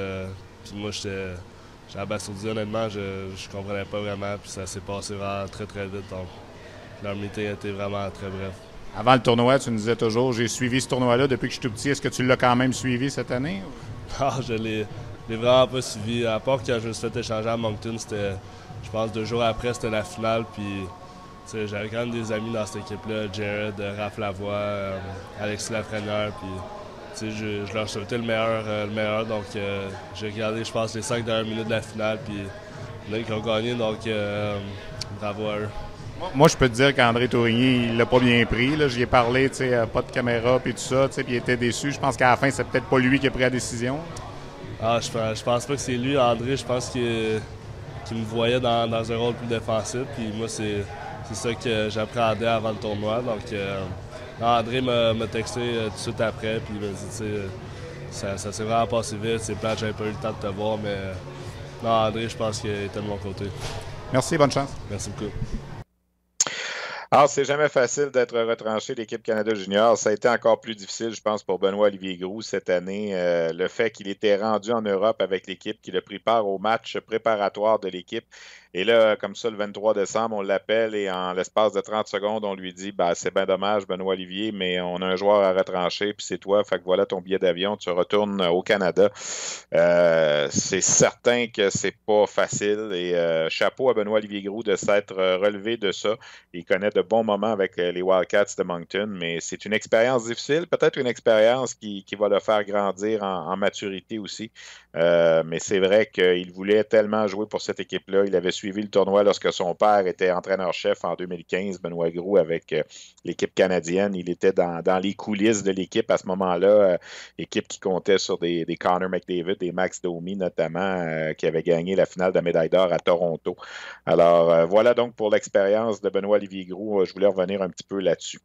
Puis moi, j'étais abasourdi. Honnêtement, je comprenais pas vraiment. Puis ça s'est passé vraiment très, très vite. Donc, leur meeting a été vraiment très bref. Avant le tournoi, tu nous disais toujours, j'ai suivi ce tournoi-là depuis que je suis tout petit. Est-ce que tu l'as quand même suivi cette année? Ah, je l'ai vraiment pas suivi. À part quand je me suis fait échanger à Moncton, c'était, je pense, 2 jours après, c'était la finale. Puis j'avais quand même des amis dans cette équipe-là, Jared, Raph Lavoie, Alexis Lafrenière. Puis je leur souhaitais le meilleur. Donc j'ai regardé, je pense, les 5 dernières minutes de la finale. Puis là, ils ont gagné, donc bravo à eux. Moi, je peux te dire qu'André Tourigny, il l'a pas bien pris. J'y ai parlé, pas de caméra puis tout ça, puis il était déçu. Je pense qu'à la fin, c'est peut-être pas lui qui a pris la décision. Ah, je pense pas que c'est lui, André. Je pense qu'il me voyait dans un rôle plus défensif. Puis moi, c'est ça que j'appréhendais avant le tournoi. Donc, André m'a texté tout de suite après. Puis il m'a dit, ça s'est vraiment passé vite. C'est plate, j'avais pas eu le temps de te voir. Mais non, André, je pense qu'il était de mon côté. Merci, bonne chance. Merci beaucoup. Alors, c'est jamais facile d'être retranché de l'équipe Canada Junior. Ça a été encore plus difficile, je pense, pour Benoît-Olivier Groulx cette année. Le fait qu'il était rendu en Europe avec l'équipe, qu'il a pris part au match préparatoire de l'équipe. Et là, comme ça, le 23 décembre, on l'appelle et en l'espace de 30 secondes, on lui dit c'est bien dommage, Benoît-Olivier, mais on a un joueur à retrancher, puis c'est toi. Fait que voilà ton billet d'avion, tu retournes au Canada. C'est certain que c'est pas facile. Et chapeau à Benoît-Olivier Groulx de s'être relevé de ça. Il connaît de bons moments avec les Wildcats de Moncton, mais c'est une expérience difficile, peut-être une expérience qui va le faire grandir en maturité aussi. Mais c'est vrai qu'il voulait tellement jouer pour cette équipe-là. Il avait suivi le tournoi lorsque son père était entraîneur-chef en 2015, Benoît Groulx, avec l'équipe canadienne. Il était dans les coulisses de l'équipe à ce moment-là, équipe qui comptait sur des Connor McDavid, des Max Domi notamment, qui avaient gagné la finale de la médaille d'or à Toronto. Alors, voilà donc pour l'expérience de Benoît-Olivier Groulx. Je voulais revenir un petit peu là-dessus.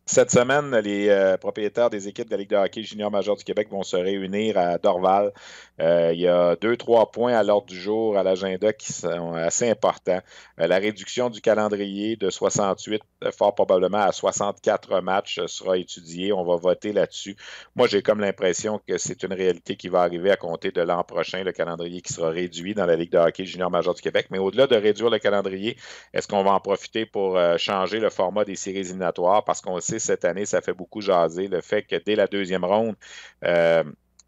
Cette semaine, les propriétaires des équipes de la Ligue de hockey junior majeur du Québec vont se réunir à Dorval. Il y a 2-3 points à l'ordre du jour à l'agenda qui sont assez importants. La réduction du calendrier de 68, fort probablement à 64 matchs, sera étudiée. On va voter là-dessus. Moi, j'ai comme l'impression que c'est une réalité qui va arriver à compter de l'an prochain, le calendrier qui sera réduit dans la Ligue de hockey junior majeur du Québec. Mais au-delà de réduire le calendrier, est-ce qu'on va en profiter pour changer le format des séries éliminatoires? Parce qu'on le sait, cette année, ça fait beaucoup jaser. Le fait que dès la deuxième ronde,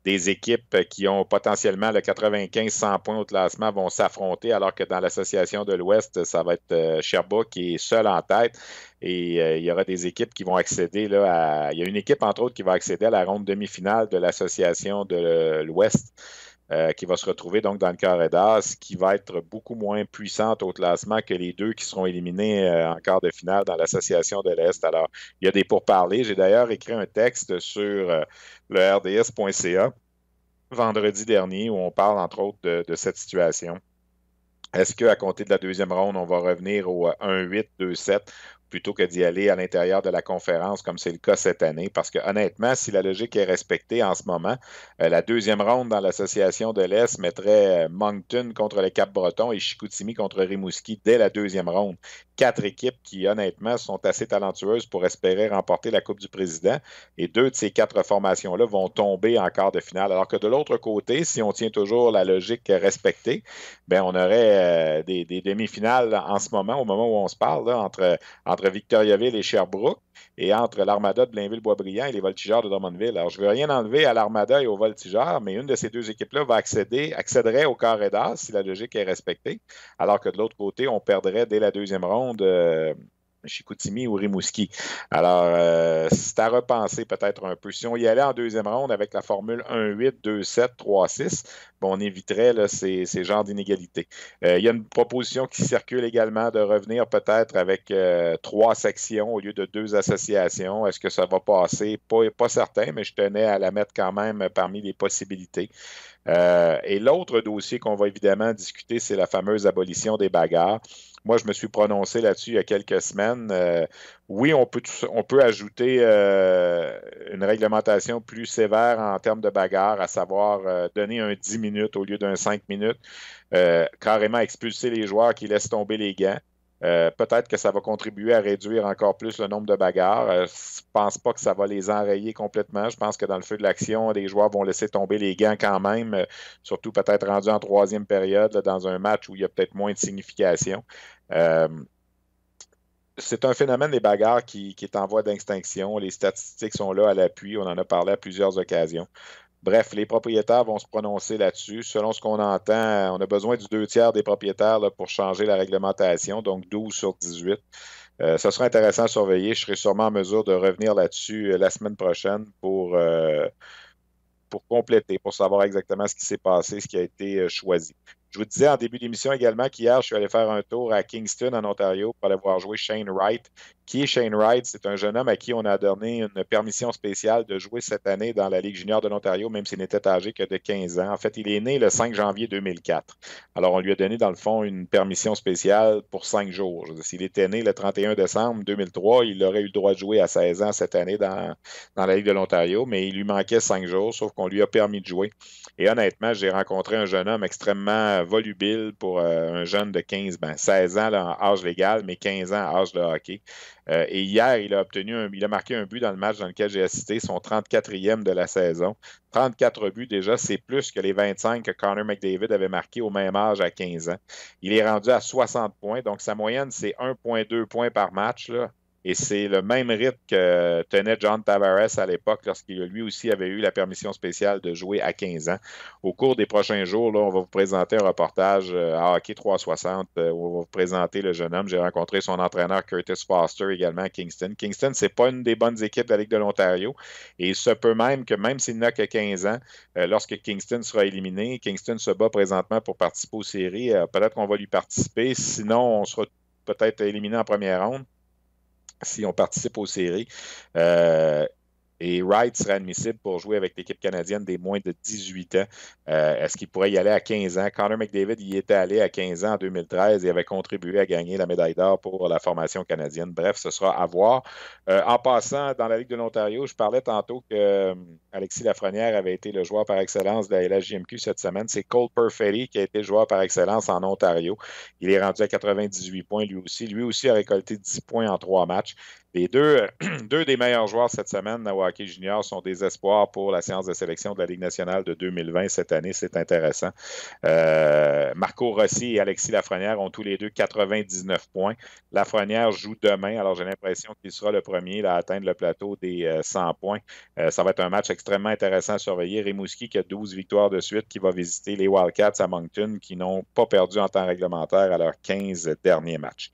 des équipes qui ont potentiellement le 95-100 points au classement vont s'affronter, alors que dans l'association de l'Ouest, ça va être Sherbrooke qui est seul en tête. Et il y aura des équipes qui vont accéder là, il y a une équipe, entre autres, qui va accéder à la ronde demi-finale de l'association de l'Ouest. Qui va se retrouver donc dans le carré d'as, qui va être beaucoup moins puissante au classement que les deux qui seront éliminés en quart de finale dans l'association de l'Est. Alors, il y a des pourparlers. J'ai d'ailleurs écrit un texte sur le rds.ca vendredi dernier où on parle entre autres de cette situation. Est-ce qu'à compter de la deuxième ronde, on va revenir au 1-8, 2-7 plutôt que d'y aller à l'intérieur de la conférence comme c'est le cas cette année? Parce que honnêtement, si la logique est respectée en ce moment, la deuxième ronde dans l'association de l'Est mettrait Moncton contre le Cap-Breton et Chicoutimi contre Rimouski dès la deuxième ronde. 4 équipes qui, honnêtement, sont assez talentueuses pour espérer remporter la Coupe du Président. Et 2 de ces 4 formations-là vont tomber en quart de finale. Alors que de l'autre côté, si on tient toujours la logique respectée, ben on aurait des demi-finales en ce moment, au moment où on se parle, là, entre Victoriaville et Sherbrooke, et entre l'Armada de Blainville-Boisbriand et les Voltigeurs de Drummondville. Alors, je ne veux rien enlever à l'Armada et aux Voltigeurs, mais une de ces deux équipes-là accéderait au carré d'as si la logique est respectée, alors que de l'autre côté, on perdrait dès la deuxième ronde Chicoutimi ou Rimouski. Alors, c'est à repenser peut-être un peu. Si on y allait en deuxième ronde avec la formule 1-8, 2-7, 3-6, bon, on éviterait là, ces genres d'inégalités. Il y a une proposition qui circule également de revenir peut-être avec 3 sections au lieu de 2 associations. Est-ce que ça va passer? Pas certain, mais je tenais à la mettre quand même parmi les possibilités. Et l'autre dossier qu'on va évidemment discuter, c'est la fameuse abolition des bagarres. Moi, je me suis prononcé là-dessus il y a quelques semaines. Oui, on peut ajouter une réglementation plus sévère en termes de bagarre, à savoir donner un 10 minutes au lieu d'un 5 minutes, carrément expulser les joueurs qui laissent tomber les gants. Peut-être que ça va contribuer à réduire encore plus le nombre de bagarres. Je ne pense pas que ça va les enrayer complètement. Je pense que dans le feu de l'action, les joueurs vont laisser tomber les gants quand même, surtout peut-être rendu en troisième période, là, dans un match où il y a peut-être moins de signification. C'est un phénomène des bagarres qui est en voie d'extinction. Les statistiques sont là à l'appui. On en a parlé à plusieurs occasions. Bref, les propriétaires vont se prononcer là-dessus. Selon ce qu'on entend, on a besoin du 2/3 des propriétaires là, pour changer la réglementation, donc 12 sur 18. Ça sera intéressant à surveiller. Je serai sûrement en mesure de revenir là-dessus la semaine prochaine pour compléter, pour savoir exactement ce qui s'est passé, ce qui a été choisi. Je vous disais en début d'émission également qu'hier, je suis allé faire un tour à Kingston, en Ontario, pour aller voir jouer Shane Wright. Qui est Shane Wright? C'est un jeune homme à qui on a donné une permission spéciale de jouer cette année dans la Ligue junior de l'Ontario, même s'il n'était âgé que de 15 ans. En fait, il est né le 5 janvier 2004. Alors, on lui a donné, dans le fond, une permission spéciale pour 5 jours. S'il était né le 31 décembre 2003, il aurait eu le droit de jouer à 16 ans cette année dans la Ligue de l'Ontario, mais il lui manquait 5 jours, sauf qu'on lui a permis de jouer. Et honnêtement, j'ai rencontré un jeune homme extrêmement volubile pour un jeune de 16 ans là, en âge légal, mais 15 ans en âge de hockey. Et hier, il a marqué un but dans le match dans lequel j'ai assisté, son 34e de la saison. 34 buts déjà, c'est plus que les 25 que Connor McDavid avait marqué au même âge à 15 ans. Il est rendu à 60 points, donc sa moyenne, c'est 1,2 points par match, là. Et c'est le même rythme que tenait John Tavares à l'époque, lorsqu'il lui aussi avait eu la permission spéciale de jouer à 15 ans. Au cours des prochains jours, là, on va vous présenter un reportage à Hockey 360 où on va vous présenter le jeune homme. J'ai rencontré son entraîneur Curtis Foster également à Kingston. Kingston, c'est pas une des bonnes équipes de la Ligue de l'Ontario. Et il se peut même que, même s'il n'a que 15 ans, lorsque Kingston sera éliminé, Kingston se bat présentement pour participer aux séries. Peut-être qu'on va lui participer. Sinon, on sera peut-être éliminé en première ronde si on participe aux séries. Et Wright serait admissible pour jouer avec l'équipe canadienne des moins de 18 ans. Est-ce qu'il pourrait y aller à 15 ans? Connor McDavid y était allé à 15 ans en 2013 et avait contribué à gagner la médaille d'or pour la formation canadienne. Bref, ce sera à voir. En passant, dans la Ligue de l'Ontario, je parlais tantôt que Alexis Lafrenière avait été le joueur par excellence de la LHJMQ cette semaine. C'est Cole Perfetti qui a été joueur par excellence en Ontario. Il est rendu à 98 points lui aussi. Lui aussi a récolté 10 points en 3 matchs. Les deux des meilleurs joueurs cette semaine au hockey junior sont des espoirs pour la séance de sélection de la Ligue nationale de 2020 cette année. C'est intéressant. Marco Rossi et Alexis Lafrenière ont tous les deux 99 points. Lafrenière joue demain, alors j'ai l'impression qu'il sera le premier à atteindre le plateau des 100 points. Ça va être un match extrêmement intéressant à surveiller. Rimouski qui a 12 victoires de suite, qui va visiter les Wildcats à Moncton, qui n'ont pas perdu en temps réglementaire à leurs 15 derniers matchs.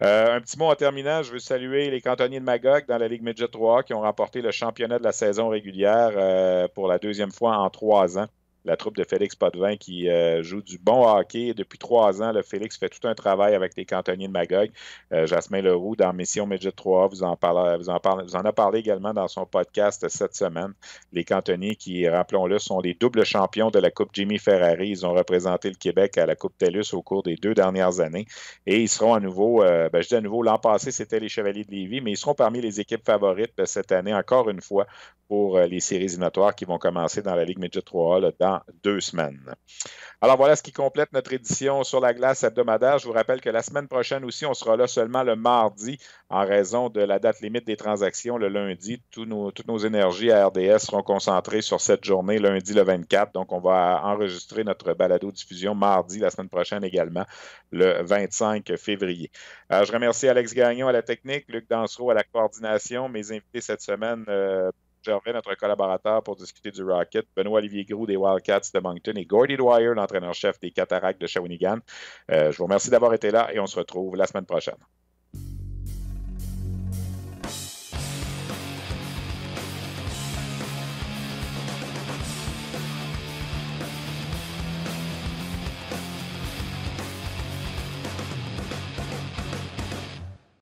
Un petit mot en terminant, je veux saluer les cantonniers de Magog dans la Ligue Midget 3 qui ont remporté le championnat de la saison régulière pour la deuxième fois en 3 ans. La troupe de Félix Potvin qui joue du bon hockey. Depuis 3 ans, Félix fait tout un travail avec les cantonniers de Magog. Jasmin Leroux, dans Mission Midget 3, vous en a parlé également dans son podcast cette semaine. Les cantonniers qui, rappelons-le, sont les doubles champions de la Coupe Jimmy Ferrari. Ils ont représenté le Québec à la Coupe TELUS au cours des 2 dernières années. Et ils seront à nouveau, je dis à nouveau, l'an passé, c'était les Chevaliers de Lévis, mais ils seront parmi les équipes favorites de cette année, encore une fois, pour les séries éliminatoires qui vont commencer dans la Ligue Midget 3 là, dans 2 semaines. Alors voilà ce qui complète notre édition sur la glace hebdomadaire. Je vous rappelle que la semaine prochaine aussi, on sera là seulement le mardi en raison de la date limite des transactions le lundi. Toutes nos énergies à RDS seront concentrées sur cette journée, lundi le 24. Donc, on va enregistrer notre balado-diffusion mardi, la semaine prochaine également, le 25 février. Je remercie Alex Gagnon à la technique, Luc Dansereau à la coordination, mes invités cette semaine, Gervais, notre collaborateur pour discuter du Rocket, Benoît-Olivier Groux des Wildcats de Moncton et Gordy Dwyer, l'entraîneur-chef des Cataractes de Shawinigan. Je vous remercie d'avoir été là et on se retrouve la semaine prochaine.